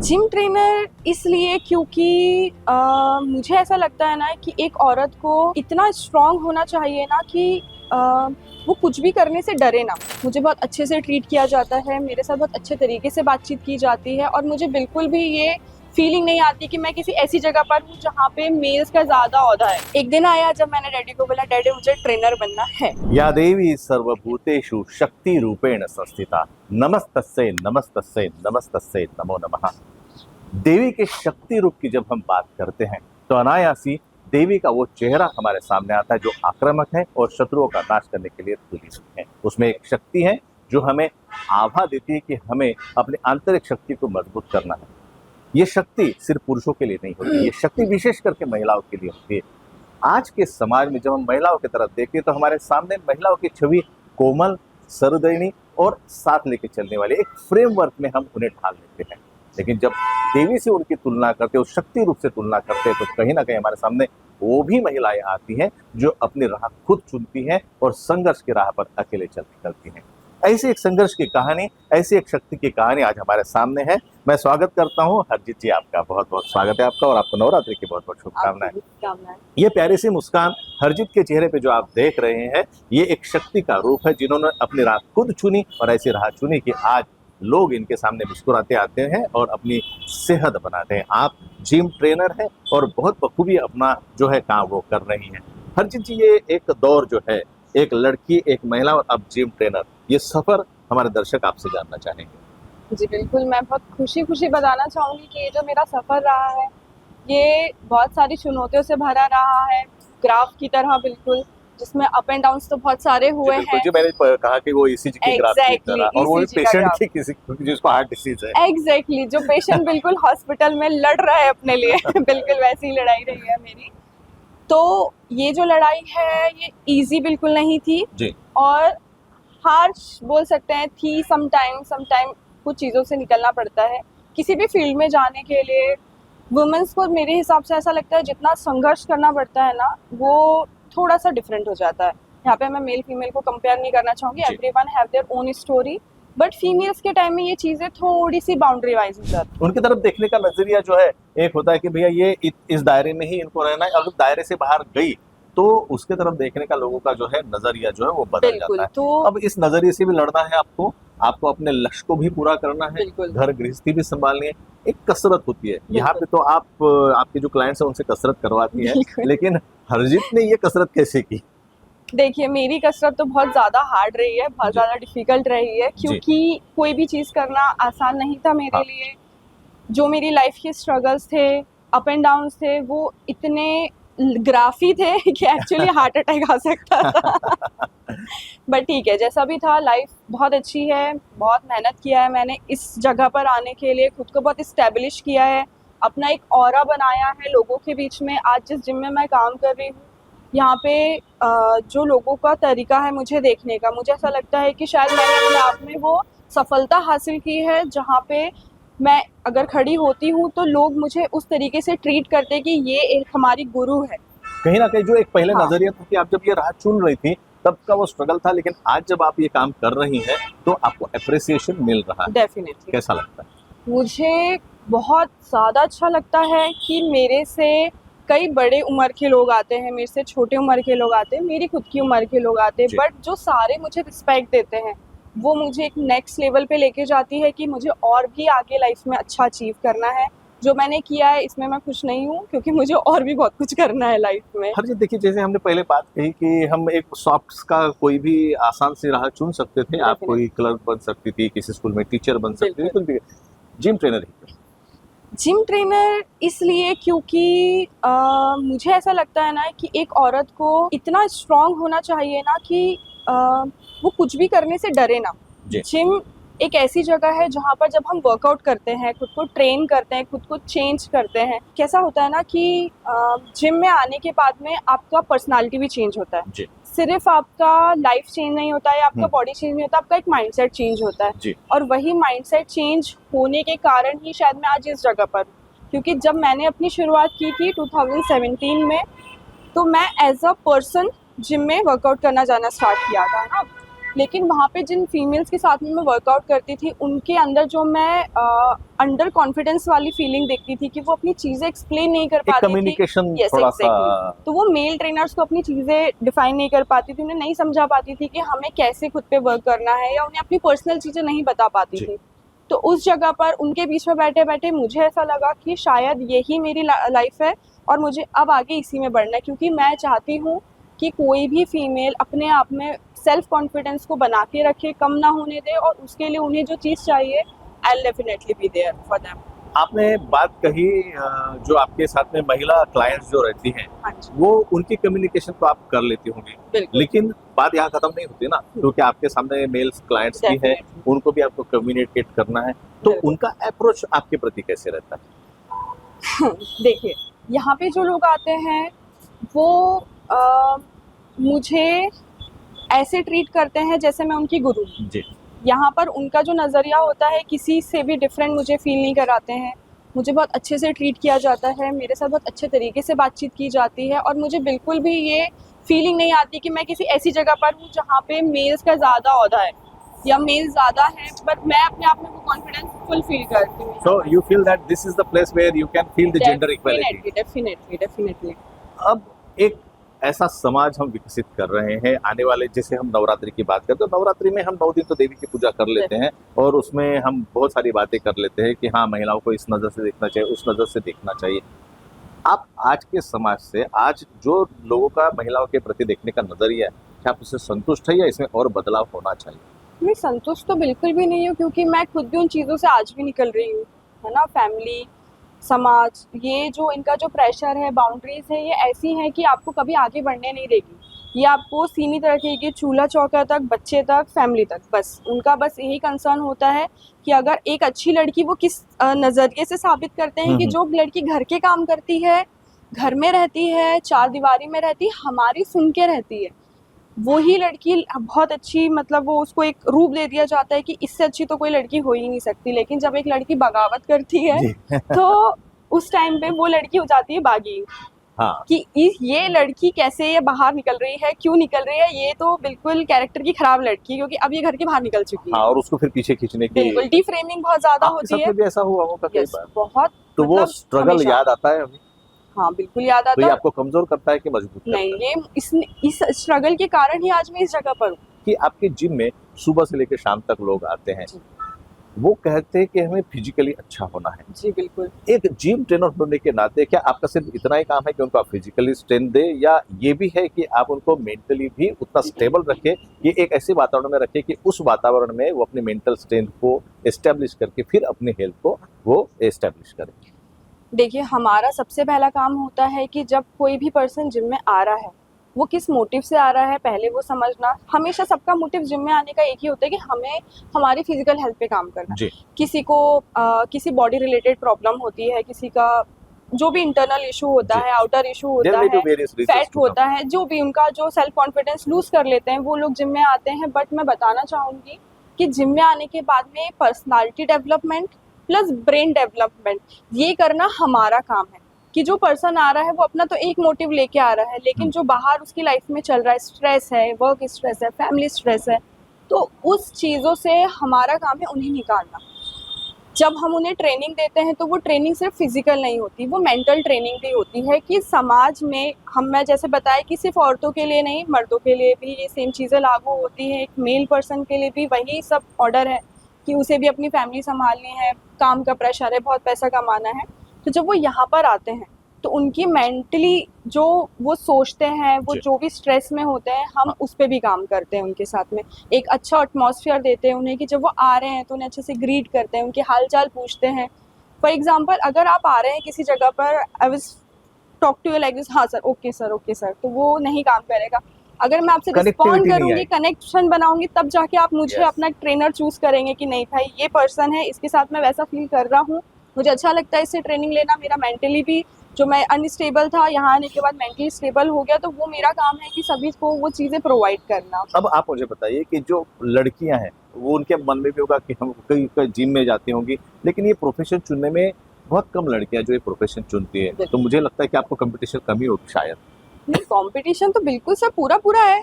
Gym trainer इसलिए क्योंकि मुझे ऐसा लगता है ना कि एक औरत को इतना स्ट्रांग होना चाहिए ना कि वो कुछ भी करने से डरे ना। मुझे बहुत अच्छे से ट्रीट किया जाता है, मेरे साथ बहुत अच्छे तरीके से बातचीत की जाती है और मुझे बिल्कुल भी ये फीलिंग नहीं आती कि मैं किसी ऐसी जगह पर हूँ जहाँ पे मेल्स का ज़्यादा औहदा है। एक दिन आया जब मैंने डैडी को बोला, डैडी मुझे ट्रेनर बनना है। या देवी सर्वभूतेषु शक्ति रूपेण संस्थिता नमस्तस्यै नमस्तस्यै नमस्तस्यै नमो नमः। देवी के शक्ति रूप की जब हम बात करते हैं तो अनायासी देवी का वो चेहरा हमारे सामने आता है जो आक्रामक है और शत्रुओं का नाश करने के लिए तुली हुई है। उसमें एक शक्ति है जो हमें आभा देती है कि हमें अपनी आंतरिक शक्ति को मजबूत करना है। ये शक्ति सिर्फ पुरुषों के लिए नहीं होती, ये शक्ति विशेष करके महिलाओं के लिए होती है। आज के समाज में जब हम महिलाओं की तरफ देखते हैं तो हमारे सामने महिलाओं की छवि कोमल, सर्वदयनी और साथ लेके चलने वाले एक फ्रेमवर्क में हम उन्हें ढाल लेते हैं। लेकिन जब देवी से उनकी तुलना करते, उस शक्ति रूप से तुलना करते हैं, तो कहीं ना कहीं हमारे सामने वो भी महिलाएं आती हैं जो अपनी राह खुद चुनती हैं और संघर्ष की राह पर अकेले चल निकलती हैं। ऐसी एक संघर्ष की कहानी, ऐसी एक शक्ति की कहानी आज हमारे सामने है। मैं स्वागत करता हूँ हरजीत जी, आपका बहुत बहुत स्वागत है आपका और आपको नवरात्रि की बहुत बहुत शुभकामनाएं। ये प्यारी सी मुस्कान हरजीत के चेहरे पे जो आप देख रहे हैं, ये एक शक्ति का रूप है जिन्होंने अपनी राह खुद चुनी और ऐसी राह चुनी कि आज लोग इनके सामने मुस्कुराते आते हैं और अपनी सेहत बनाते हैं। आप जिम ट्रेनर हैं और बहुत बखूबी अपना जो है काम वो कर रही हैं। हरजीत जी, ये एक दौर जो है, एक लड़की, एक महिला और अब जिम ट्रेनर, ये सफर हमारे दर्शक आपसे जानना चाहेंगे। जी बिल्कुल, मैं बहुत खुशी बताना चाहूँगी कि ये जो मेरा सफ़र रहा है, ये बहुत सारी चुनौतियों से भरा रहा है, ग्राफ की तरह बिल्कुल, जिसमें अप एंड डाउन्स तो बहुत सारे हुए हैं। जो मैंने कहा कि वो ईसीजी की ग्राफ की तरह, और वो पेशेंट की किसी जिसको हार्ट डिसीज है। एग्जैक्टली, जो पेशेंट बिल्कुल हॉस्पिटल में लड़ रहा है अपने लिए बिल्कुल वैसी ही लड़ाई रही है मेरी। तो ये जो लड़ाई है ये इजी बिल्कुल नहीं थी जी। और हार्श बोल सकते हैं थी। समटाइम कुछ चीज़ों से निकलना पड़ता है किसी भी फील्ड में जाने के लिए। वुमेन्स को मेरे हिसाब से ऐसा लगता है जितना संघर्ष करना पड़ता है ना, वो थोड़ा सा डिफरेंट हो जाता है। यहाँ पे मैं मेल फीमेल को कंपेयर नहीं करना चाहूँगी, everyone have their own story, but females के टाइम में ये चीज़ें थोड़ी सी बाउंड्री वाइज हो जाती है। उनकी तरफ देखने का नजरिया जो है, एक होता है कि भैया ये इस दायरे में ही इनको रहना है, अगर दायरे से बाहर गई तो उसके तरफ देखने का लोगों का जो है नजरिया जो है वो बदल जाता है। तो अब इस नजरिए से भी लड़ना है आपको अपने लक्ष्य को भी पूरा करना है, घर गृहस्थी भी संभालनी है, एक कसरत होती है। यहाँ पे तो आप आपके जो क्लाइंट्स हैं उनसे कसरत करवाती है, लेकिन हरजीत ने ये कसरत कैसे की? देखिए, मेरी कसरत तो बहुत ज़्यादा हार्ड रही है, बहुत ज़्यादा डिफिकल्ट रही है, क्योंकि कोई भी चीज़ करना आसान नहीं था मेरे लिए। जो मेरी लाइफ के स्ट्रगल्स थे, अप एंड डाउन्स थे, वो इतने ग्राफी थे कि एक्चुअली हार्ट अटैक आ सकता था बट ठीक है, जैसा भी था, लाइफ बहुत अच्छी है। बहुत मेहनत किया है मैंने इस जगह पर आने के लिए, खुद को बहुत इस्टेब्लिश किया है, अपना एक ऑरा बनाया है लोगों के बीच में। आज जिस जिम में मैं काम कर रही हूँ, यहाँ पे जो लोगों का तरीका है मुझे देखने का, मुझे ऐसा लगता है कि शायद मैंने अपने आप में वो सफलता हासिल की है, जहाँ पे मैं अगर खड़ी होती हूँ तो लोग मुझे उस तरीके से ट्रीट करते कि ये एक हमारी गुरु है। कहीं ना कहीं जो एक पहले नजरिया था कि आप जब ये राह चुन रही थी तब का वो स्ट्रगल था, लेकिन आज जब आप ये काम कर रही हैं तो आपको अप्रिसिएशन मिल रहा है। डेफिनेटली। कैसा लगता है? मुझे बहुत ज़्यादा अच्छा लगता है कि मेरे से कई बड़े उम्र के लोग आते हैं, मेरे से छोटे उम्र के लोग आते हैं, मेरी खुद की उम्र के लोग आते हैं, बट जो सारे मुझे रिस्पेक्ट देते हैं वो मुझे एक नेक्स्ट लेवल पे लेके जाती है कि मुझे और भी आगे लाइफ में अच्छा अचीव करना है। जो मैंने किया है इसमें मैं खुश नहीं हूँ, क्योंकि मुझे और भी बहुत कुछ करना है लाइफ में। हरजीत, देखिए, जैसे हमने पहले बात कही कि हम एक सॉफ्ट का कोई भी आसान सी राह चुन सकते थे। आप कोई क्लर्क बन सकती थी, किसी स्कूल में टीचर बन सकती थी, कुछ भी। जिम ट्रेनर ही जिम ट्रेनर इसलिए क्योंकि मुझे ऐसा लगता है ना कि एक औरत को इतना स्ट्रांग होना चाहिए ना कि वो कुछ भी करने से डरे ना। जिम एक ऐसी जगह है जहाँ पर जब हम वर्कआउट करते हैं, खुद को ट्रेन करते हैं, खुद को चेंज करते हैं, कैसा होता है ना कि जिम में आने के बाद में आपका पर्सनालिटी भी चेंज होता है। सिर्फ आपका लाइफ चेंज नहीं होता है, आपका बॉडी चेंज नहीं होता, आपका एक माइंडसेट चेंज होता है। और वही माइंडसेट चेंज होने के कारण ही शायद मैं आज इस जगह पर, क्योंकि जब मैंने अपनी शुरुआत की थी 2017 में, तो मैं एज अ पर्सन जिम में वर्कआउट करना जाना स्टार्ट किया था ना। लेकिन वहाँ पे जिन फीमेल्स के साथ में मैं वर्कआउट करती थी उनके अंदर जो मैं अंडर कॉन्फिडेंस वाली फीलिंग देखती थी कि वो अपनी चीज़ें एक्सप्लेन नहीं कर एक पाती थी। कम्युनिकेशन Yes, थोड़ा exactly. सा तो वो मेल ट्रेनर्स को अपनी चीज़ें डिफाइन नहीं कर पाती थी, उन्हें नहीं समझा पाती थी कि हमें कैसे खुद पे वर्क करना है, या उन्हें अपनी पर्सनल चीज़ें नहीं बता पाती जी। थी। तो उस जगह पर उनके बीच में बैठे बैठे मुझे ऐसा लगा कि शायद यही मेरी लाइफ है और मुझे अब आगे इसी में बढ़ना है, क्योंकि मैं चाहती हूँ कि कोई भी फीमेल अपने आप में सेल्फ कॉन्फिडेंस को बना के रखे, कम ना होने दे, और उसके लिए उन्हें जो चीज़ चाहिए I will definitely be there for them. आपने बात कही जो आपके साथ में महिला क्लाइंट्स जो रहती हैं हाँ जी, वो उनकी कम्युनिकेशन तो आप कर लेती होंगी, बिल्कुल। लेकिन बात यहाँ खत्म नहीं होती ना, क्योंकि आपके सामने मेल्स क्लाइंट्स भी है, Definitely. उनको भी आपको कम्युनिकेट करना है, तो बिल्कुल। उनका अप्रोच आपके प्रति कैसे रहता है? देखिए, यहाँ पे जो लोग आते हैं वो मुझे ऐसे ट्रीट करते हैं जैसे मैं उनकी गुरु हूँ। जी। यहाँ पर उनका जो नज़रिया होता है किसी से भी डिफरेंट मुझे फील नहीं कराते हैं। मुझे बहुत अच्छे से ट्रीट किया जाता है, मेरे साथ बहुत अच्छे तरीके से बातचीत की जाती है, और मुझे बिल्कुल भी ये फीलिंग नहीं आती कि मैं किसी ऐसी जगह पर हूँ जहाँ पे मेल्स का ज़्यादा औहदा है या मेल ज़्यादा है, बट मैं अपने आप में वो कॉन्फिडेंस फुल फील करती हूँ। So you feel that this is the place where you can feel the gender equality. Definitely. अब एक ऐसा समाज हम विकसित कर रहे हैं आने वाले, जैसे हम नवरात्रि की बात करते हैं, तो नवरात्रि में हम 9 दिन तो देवी की पूजा कर लेते हैं और उसमें हम बहुत सारी बातें कर लेते हैं कि हाँ महिलाओं को इस नज़र से देखना चाहिए, उस नज़र से देखना चाहिए। आप आज के समाज से, आज जो लोगों का महिलाओं के प्रति देखने का नजरिया है, क्या आप उससे संतुष्ट है या इसमें और बदलाव होना चाहिए? मैं संतुष्ट तो बिल्कुल भी नहीं हूँ, क्योंकि मैं खुद भी उन चीज़ों से आज भी निकल रही हूँ, है ना। फैमिली, समाज, ये जो इनका जो प्रेशर है, बाउंड्रीज है, ये ऐसी हैं कि आपको कभी आगे बढ़ने नहीं देगी। ये आपको सीमित रखेगी चूल्हा चौका तक, बच्चे तक, फैमिली तक। बस उनका बस यही कंसर्न होता है कि अगर एक अच्छी लड़की, वो किस नज़रिए से साबित करते हैं कि जो लड़की घर के काम करती है, घर में रहती है, चार दीवारी में रहती है, हमारी सुन के रहती है, वही लड़की बहुत अच्छी, मतलब वो उसको एक रूप दे दिया जाता है कि इससे अच्छी तो कोई लड़की हो ही नहीं सकती। लेकिन जब एक लड़की बगावत करती है जी। तो उस टाइम पे वो लड़की हो जाती है बागी, हाँ, कि ये लड़की कैसे ये बाहर निकल रही है, क्यों निकल रही है, ये तो बिल्कुल कैरेक्टर की खराब लड़की, क्योंकि अब ये घर के बाहर निकल चुकी है। हाँ, और उसको फिर पीछे खींचने की बिल्कुल डिफ्रेमिंग बहुत ज्यादा आपके होती साथ है। में भी ऐसा हुआ होगा कई यस, बार, बहुत। तो वो मतलब स्ट्रगल हमेशा। याद आता है अभी? हाँ, बिल्कुल याद तो आता ये है। आपको कमजोर करता है कि मजबूत करता नहीं, है? ये इस स्ट्रगल के कारण ही आज मैं इस जगह पर हूँ। कि आपके जिम में सुबह से लेकर शाम तक लोग आते हैं, जी। वो कहते हैं कि हमें फिजिकली अच्छा होना है। जी बिल्कुल। एक जिम ट्रेनर होने के नाते क्या आपका सिर्फ इतना ही काम है कि उनको आप फिजिकली स्ट्रेंथ दे, या ये भी है कि आप उनको मेंटली भी उतना स्टेबल रखें कि एक ऐसे वातावरण में रखें कि उस वातावरण में वो अपने मेंटल स्ट्रेंथ को एस्टेब्लिश करके फिर अपने हेल्थ को वो एस्टेब्लिश करें? देखिए, हमारा सबसे पहला काम होता है कि जब कोई भी पर्सन जिम में आ रहा है, वो किस मोटिव से आ रहा है पहले वो समझना। हमेशा सबका मोटिव जिम में आने का एक ही होता है कि हमें हमारी फिजिकल हेल्थ पे काम करना है। जी। किसी को किसी बॉडी रिलेटेड प्रॉब्लम होती है, किसी का जो भी इंटरनल इशू होता जी। है, आउटर इशू होता There may be है, various reasons फैट to होता है, जो भी उनका जो सेल्फ कॉन्फिडेंस लूज कर लेते हैं, वो लोग जिम में आते हैं। बट मैं बताना चाहूँगी कि जिम में आने के बाद में personality development plus brain development, ये करना हमारा काम है। कि जो पर्सन आ रहा है वो अपना तो एक मोटिव लेके आ रहा है, लेकिन जो बाहर उसकी लाइफ में चल रहा है, स्ट्रेस है, वर्क स्ट्रेस है, फैमिली स्ट्रेस है, तो उस चीज़ों से हमारा काम है उन्हें निकालना। जब हम उन्हें ट्रेनिंग देते हैं तो वो ट्रेनिंग सिर्फ फिजिकल नहीं होती, वो मेंटल ट्रेनिंग भी होती है कि समाज में मैं जैसे बताया कि सिर्फ औरतों के लिए नहीं, मर्दों के लिए भी ये सेम चीज़ें लागू होती है। एक मेल पर्सन के लिए भी वही सब ऑर्डर है कि उसे भी अपनी फैमिली संभालनी है, काम का प्रेशर है, बहुत पैसा कमाना है। तो जब वो यहाँ पर आते हैं तो उनकी मेंटली जो वो सोचते हैं, वो जो भी स्ट्रेस में होते हैं, हम उस पर भी काम करते हैं उनके साथ में। एक अच्छा एटमॉस्फेयर देते हैं उन्हें कि जब वो आ रहे हैं तो उन्हें अच्छे से ग्रीट करते हैं, उनके हाल चाल पूछते हैं। फॉर एग्जाम्पल, अगर आप आ रहे हैं किसी जगह पर, I will talk to you like this, हाँ सर, ओके सर, तो वो नहीं काम करेगा। अगर मैं आपसे रिस्पॉन्ड करूंगी, कनेक्शन बनाऊंगी, तब जाके आप मुझे अपना ट्रेनर चूज करेंगे कि नहीं भाई ये पर्सन है, इसके साथ मैं वैसा फील कर रहा हूँ, मुझे अच्छा लगता है इससे ट्रेनिंग लेना। मेरा मेंटली भी, जो मैं अनस्टेबल था, यहाँ आने के बाद मेंटली स्टेबल हो गया, तो वो मेरा काम है कि सभी को वो चीज़ें प्रोवाइड करना। अब आप मुझे बताइए कि जो लड़कियां हैं वो, उनके मन में भी होगा कि हम कई जिम में जाती होंगी, लेकिन ये प्रोफेशन चुनने में बहुत कम लड़कियां जो ये प्रोफेशन चुनती है, तो मुझे लगता है कि आपको कंपटीशन कम ही होगी शायद। नहीं, कंपटीशन तो बिल्कुल सर पूरा पूरा है।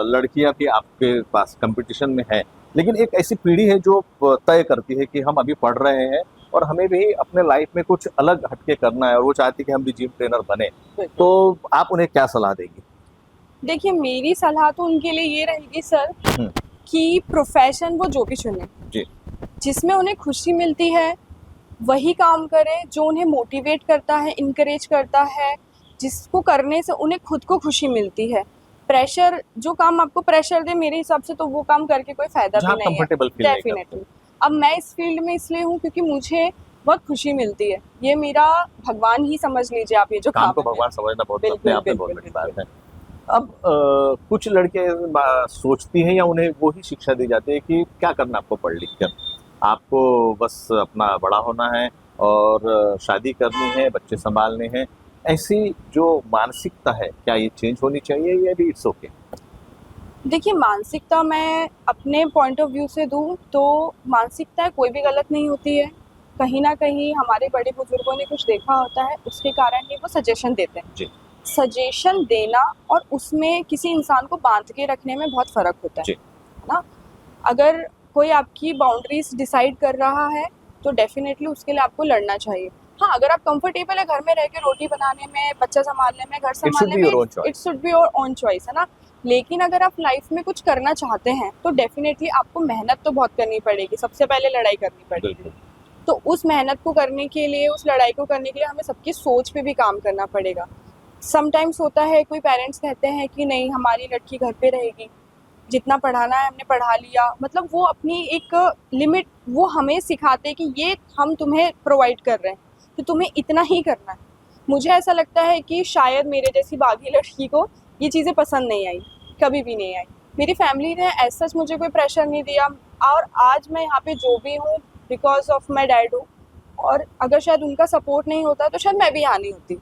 लड़कियां भी आपके पास कंपटीशन में है, लेकिन एक ऐसी पीढ़ी है जो तय करती है कि हम अभी पढ़ रहे हैं और हमें भी अपने लाइफ में कुछ अलग हटके करना है, और वो चाहती है कि हम भी जिम ट्रेनर बने। तो आप उन्हें क्या सलाह देंगी? देखिए, मेरी सलाह तो उनके लिए ये रहेगी सर हम्म, कि प्रोफेशन वो जो भी चुने, जी जिसमें उन्हें खुशी मिलती है वही काम करें, जो उन्हें मोटिवेट करता है, इनकरेज करता है, जिसको करने से उन्हें खुद को खुशी मिलती है। प्रेशर, जो काम आपको प्रेशर दे, मेरे हिसाब से तो वो काम करके कोई फायदा जहाँ भी नहीं है। कंफर्टेबल फील नहीं करते। डेफिनेटली। अब मैं इस फील्ड में इसलिए हूँ क्योंकि मुझे बहुत खुशी मिलती है। ये मेरा भगवान ही समझ लीजिए आप, ये जो काम को है। भगवान समझना बहुत बिल्कुल, अपने आप में बहुत बिल्कुल, बड़ी बात है। अब कुछ लड़के सोचती हैं या उन्हें वो ही शिक्षा दी जाती है कि क्या करना आपको पढ़ लिख कर, आपको बस अपना बड़ा होना है और शादी करनी है, बच्चे संभालने हैं। ऐसी जो मानसिकता है, क्या ये चेंज होनी चाहिए या भी इट्स ओके? देखिए, मानसिकता मैं अपने पॉइंट ऑफ व्यू से दूँ तो मानसिकता कोई भी गलत नहीं होती है। कहीं न कहीं हमारे बड़े बुजुर्गों ने कुछ देखा होता है, उसके कारण ही वो सजेशन देते हैं। जी सजेशन देना और उसमें किसी इंसान को बाँध के रखने में बहुत फ़र्क होता जी है ना? अगर कोई आपकी बाउंड्रीज़ डिसाइड कर रहा है, तो डेफ़िनेटली उसके लिए आपको लड़ना चाहिए। हाँ, अगर आप कंफर्टेबल है घर में रह के रोटी बनाने में, बच्चा सँभालने में, घर इट शुड सँभालने बी में, your own it choice. Should be your own choice, है ना? लेकिन अगर आप लाइफ़ में कुछ करना चाहते हैं, तो डेफ़िनेटली आपको मेहनत तो बहुत करनी पड़ेगी, सबसे पहले लड़ाई करनी पड़ेगी। बिल्कुल तो उस मेहनत को करने के लिए, उस लड़ाई को करने के लिए हमें सबकी सोच पे भी काम करना पड़ेगा। समटाइम्स होता है, कोई पेरेंट्स कहते हैं कि नहीं, हमारी लड़की घर पे रहेगी, जितना पढ़ाना है हमने पढ़ा लिया। मतलब वो अपनी एक लिमिट वो हमें सिखाते हैं कि ये हम तुम्हें प्रोवाइड कर रहे हैं, तो तुम्हें इतना ही करना है। मुझे ऐसा लगता है कि शायद मेरे जैसी बागी लड़की को ये चीज़ें पसंद नहीं आई, कभी भी नहीं आई। मेरी फैमिली ने एज़ सच मुझे कोई प्रेशर नहीं दिया, और आज मैं यहाँ पे जो भी हूँ बिकॉज़ ऑफ माय डैड हूँ। और अगर शायद उनका सपोर्ट नहीं होता तो शायद मैं भी यहाँ नहीं होती।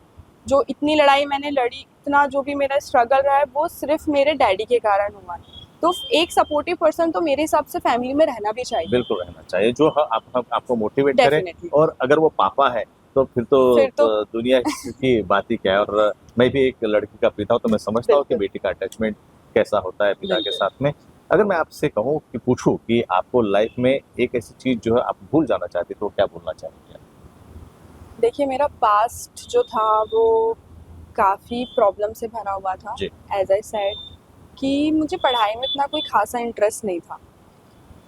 जो इतनी लड़ाई मैंने लड़ी, इतना जो भी मेरा स्ट्रगल रहा है, वो सिर्फ़ मेरे डैडी के कारण हुआ है। तो एक सपोर्टिव पर्सन तो मेरे हिसाब से फैमिली में रहना भी चाहिए। बिल्कुल रहना चाहिए, जो आपको मोटिवेट करे। डेफिनेटली। और अगर वो पापा है तो फिर तो फिर तो दुनिया की बात ही क्या है। और मैं भी एक लड़की का पिता हूँ, तो मैं समझता हूँ कि बिल्कुल, बेटी का अटैचमेंट कैसा होता है पिता के बिल्कुल। साथ में। अगर मैं आपसे कहूँ कि पूछूँ कि आपको लाइफ में एक ऐसी चीज जो है आप भूल जाना चाहती, तो क्या भूलना चाहेंगे आप? देखिए, मेरा पास्ट जो था वो काफ़ी प्रॉब्लम से भरा हुआ था। जी एज़ आई सेड कि मुझे पढ़ाई में इतना कोई ख़ासा इंटरेस्ट नहीं था।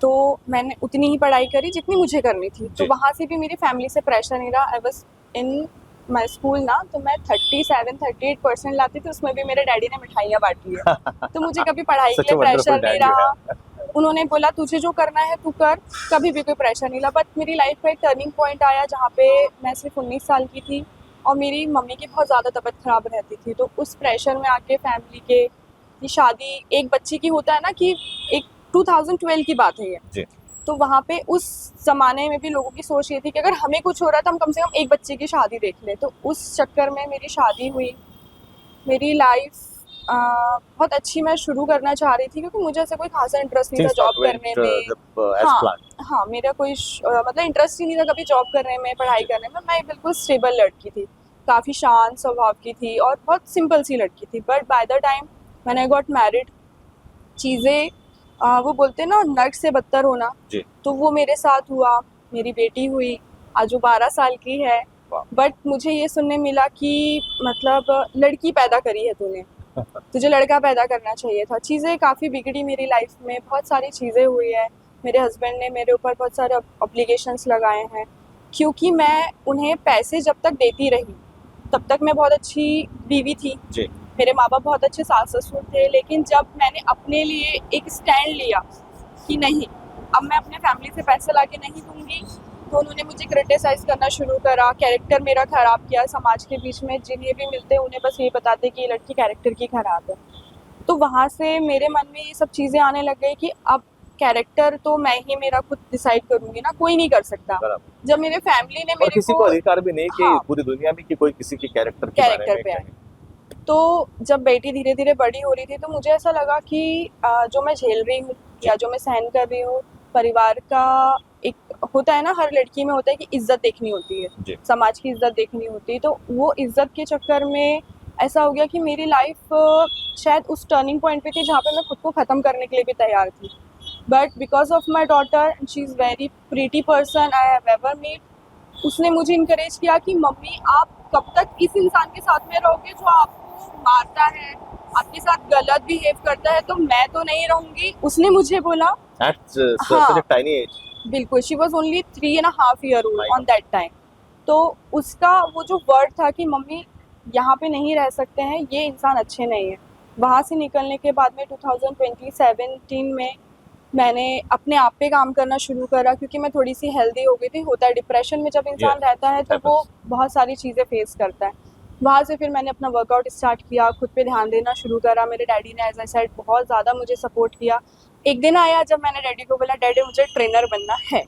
तो मैंने उतनी ही पढ़ाई करी जितनी मुझे करनी थी। तो जी वहाँ से भी मेरी फैमिली से प्रेशर नहीं रहा। I was in my school ना, तो मैं 37-38% लाती थी, उसमें भी मेरे डैडी ने मिठाइयाँ बाँटी है। तो मुझे कभी पढ़ाई के सच लिए वंडरफुल प्रेशर नहीं डैड यू रहा। है। उन्होंने बोला तुझे जो करना है तू कर, कभी भी कोई प्रेशर नहीं लगा। बट मेरी लाइफ का एक टर्निंग पॉइंट आया जहाँ पे मैं सिर्फ 19 साल की थी और मेरी मम्मी की बहुत ज़्यादा तबीयत ख़राब रहती थी। तो उस प्रेशर में आके फैमिली के, ये शादी एक बच्चे की होता है ना, कि एक 2012 की बात है ये। जी तो वहाँ पे उस ज़माने में भी लोगों की सोच ये थी कि अगर हमें कुछ हो रहा है तो हम कम से कम एक बच्चे की शादी देख लें। तो उस चक्कर में मेरी शादी हुई। मेरी लाइफ बहुत अच्छी मैं शुरू करना चाह रही थी, क्योंकि मुझे ऐसा कोई खासा इंटरेस्ट नहीं था थिंग्स जॉब नॉट करने वेंट में। जब एज हाँ, प्लान। हाँ, मेरा कोई मतलब इंटरेस्ट ही नहीं था कभी जॉब करने में, पढ़ाई जी करने में। मैं बिल्कुल स्टेबल लड़की थी, काफ़ी शांत स्वभाव की थी और बहुत सिंपल सी लड़की थी। But by the time when I got married, चीज़ें वो बोलते हैं ना, नर्क से बदतर होना, जी तो वो मेरे साथ हुआ। मेरी बेटी हुई, आज वो 12 साल की है। वाह। बट मुझे ये सुनने मिला कि मतलब लड़की पैदा करी है तूने, तुझे लड़का पैदा करना चाहिए था। चीज़ें काफ़ी बिगड़ी मेरी लाइफ में, बहुत सारी चीज़ें हुई है। मेरे हस्बैंड ने मेरे ऊपर बहुत सारे ऑब्लिगेशंस लगाए हैं, क्योंकि मैं उन्हें पैसे जब तक देती रही तब तक मैं बहुत अच्छी बीवी थी। जी मेरे माँ बाप बहुत अच्छे सास ससुर थे। लेकिन जब मैंने अपने लिए एक स्टैंड लिया कि नहीं, अब मैं अपने फैमिली से पैसे ला के नहीं दूंगी, तो उन्होंने मुझे क्रिटिसाइज़ करना शुरू करा, कैरेक्टर मेरा ख़राब किया। समाज के बीच में जिन्हें भी मिलते उन्हें बस ये बताते कि ये लड़की कैरेक्टर की ख़राब है। तो वहाँ से मेरे मन में ये सब चीज़ें आने लग गई कि अब कैरेक्टर तो मैं ही मेरा खुद डिसाइड करूँगी ना, कोई नहीं कर सकता। बराबर। जब मेरे फैमिली ने और मेरे किसी को, को अधिकार भी नहीं कि हाँ, पूरी दुनिया में कि कोई किसी के कैरेक्टर के बारे कैरेक्टर में पे कहे। आए। तो जब बेटी धीरे धीरे बड़ी हो रही थी, तो मुझे ऐसा लगा कि जो मैं झेल रही हूँ जी या जो मैं सहन कर रही हूँ, परिवार का एक होता है ना, हर लड़की में होता है कि इज्जत देखनी होती है, जी समाज की इज्जत देखनी होती है। तो वो इज्जत के चक्कर में ऐसा हो गया कि मेरी लाइफ शायद उस टर्निंग पॉइंट पे थी जहाँ पे मैं खुद को ख़त्म करने के लिए भी तैयार थी। But because of my daughter, she is very pretty person I have ever meet, उसने मुझे इनकरेज किया कि मम्मी आप कब तक इस इंसान के साथ में रहोगे जो आपको मारता है, आपके साथ गलत बिहेव करता है, तो मैं तो नहीं रहूँगी। उसने मुझे बोला, At हाँ, such a tiny age. बिल्कुल, she was only 3.5 year old My on that time. तो उसका वो जो वर्ड था कि मम्मी यहाँ पे नहीं रह सकते हैं, ये इंसान अच्छे नहीं है। वहाँ से निकलने के बाद में 2017 में मैंने अपने आप पे काम करना शुरू करा, क्योंकि मैं थोड़ी सी हेल्दी हो गई थी। होता है डिप्रेशन में जब इंसान Yes, रहता है तो happens. वो बहुत सारी चीज़ें फेस करता है। वहाँ से फिर मैंने अपना वर्कआउट स्टार्ट किया, खुद पे ध्यान देना शुरू करा। मेरे डैडी ने एज आई सेड बहुत ज़्यादा मुझे सपोर्ट किया। एक दिन आया जब मैंने डैडी को बोला, डैडी मुझे ट्रेनर बनना है।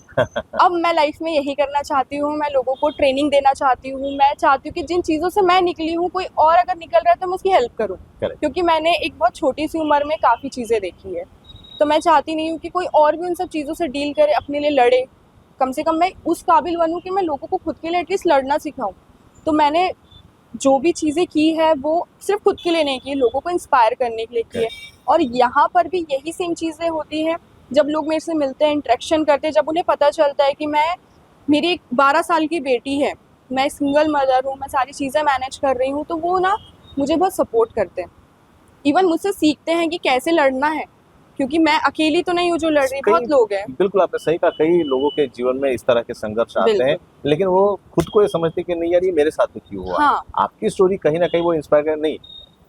अब मैं लाइफ में यही करना चाहती हूँ, मैं लोगों को ट्रेनिंग देना चाहती हूँ। मैं चाहती हूँ कि जिन चीज़ों से मैं निकली हूँ, कोई और अगर निकल रहा है तो मैं उसकी हेल्प करूँ। Correct. क्योंकि मैंने एक बहुत छोटी सी उम्र में काफ़ी चीज़ें देखी है, तो मैं चाहती नहीं हूँ कि कोई और भी उन सब चीज़ों से डील करे, अपने लिए लड़े। कम से कम मैं उस काबिल बनूँ कि मैं लोगों को खुद के लिए एटलीस्ट लड़ना सिखाऊँ। तो मैंने जो भी चीज़ें की है वो सिर्फ खुद के लिए नहीं की, लोगों को इंस्पायर करने के लिए की है। और यहाँ पर भी यही सेम चीज़ें होती हैं जब लोग मेरे से मिलते हैं, इंटरेक्शन करते हैं, जब उन्हें पता चलता है कि मेरी एक 12 साल की बेटी है, मैं सिंगल मदर हूँ, मैं सारी चीज़ें मैनेज कर रही हूँ, तो वो ना मुझे बहुत सपोर्ट करते हैं। इवन मुझसे सीखते हैं कि कैसे लड़ना है, क्योंकि मैं अकेली तो नहीं हूँ जो लड़ रही, बहुत लोग हैं। बिल्कुल आपने सही कहा, कई लोगों के जीवन में इस तरह के संघर्ष आते हैं, बिल्कुल। लेकिन वो खुद को ये समझते कि नहीं यार ये मेरे साथ तो क्यों हुआ। हाँ, आपकी स्टोरी कहीं ना कहीं वो इंस्पायर कर, नहीं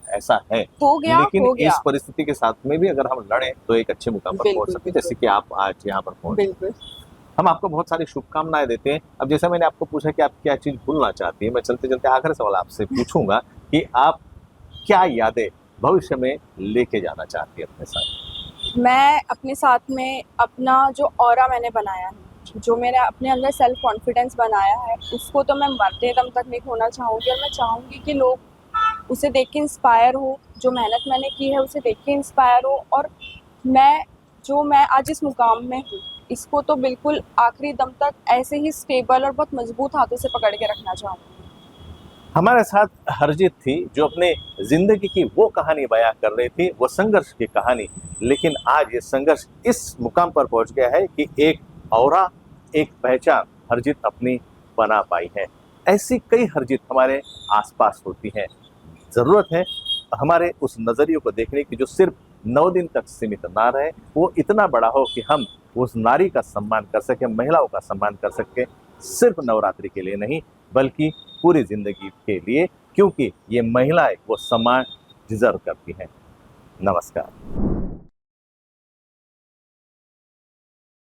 ऐसा है, हो गया, लेकिन हो गया। इस परिस्थिति के साथ में भी अगर हम लड़े तो एक अच्छे मुकाम पर पहुंच बिल्कुल, सकते हैं, जैसे कि आप आज यहाँ पर पहुंचे। बिल्कुल। हम आपको बहुत सारी शुभकामनाएं देते हैं। अब जैसा मैंने आपको पूछा कि आप क्या चीज भूलना चाहती है, मैं चलते चलते आखिरी सवाल आपसे पूछूंगा कि आप क्या यादें भविष्य में लेके जाना चाहती है अपने साथ। मैं अपने साथ में अपना जो ऑरा मैंने बनाया है, जो मैंने अपने अंदर सेल्फ कॉन्फिडेंस बनाया है, उसको तो मैं मरते दम तक नहीं खोना चाहूँगी। और मैं चाहूँगी कि लोग उसे देख के इंस्पायर हो, जो मेहनत मैंने की है उसे देख के इंस्पायर हो। और मैं आज इस मुकाम में हूँ, इसको तो बिल्कुल आखिरी दम तक ऐसे ही स्टेबल और बहुत मजबूत हाथों से पकड़ के रखना चाहूँगी। हमारे साथ हरजीत थी, जो अपने जिंदगी की वो कहानी बयां कर रही थी, वो संघर्ष की कहानी। लेकिन आज ये संघर्ष इस मुकाम पर पहुंच गया है कि एक औरा, एक पहचान हरजीत अपनी बना पाई है। ऐसी कई हरजीत हमारे आसपास होती हैं। जरूरत है हमारे उस नजरिए को देखने की जो सिर्फ 9 दिन तक सीमित ना रहे, वो इतना बड़ा हो कि हम उस नारी का सम्मान कर सके, महिलाओं का सम्मान कर सके, सिर्फ नवरात्रि के लिए नहीं बल्कि पूरी जिंदगी के लिए, क्योंकि ये महिलाएं वो सम्मान डिजर्व करती हैं। नमस्कार।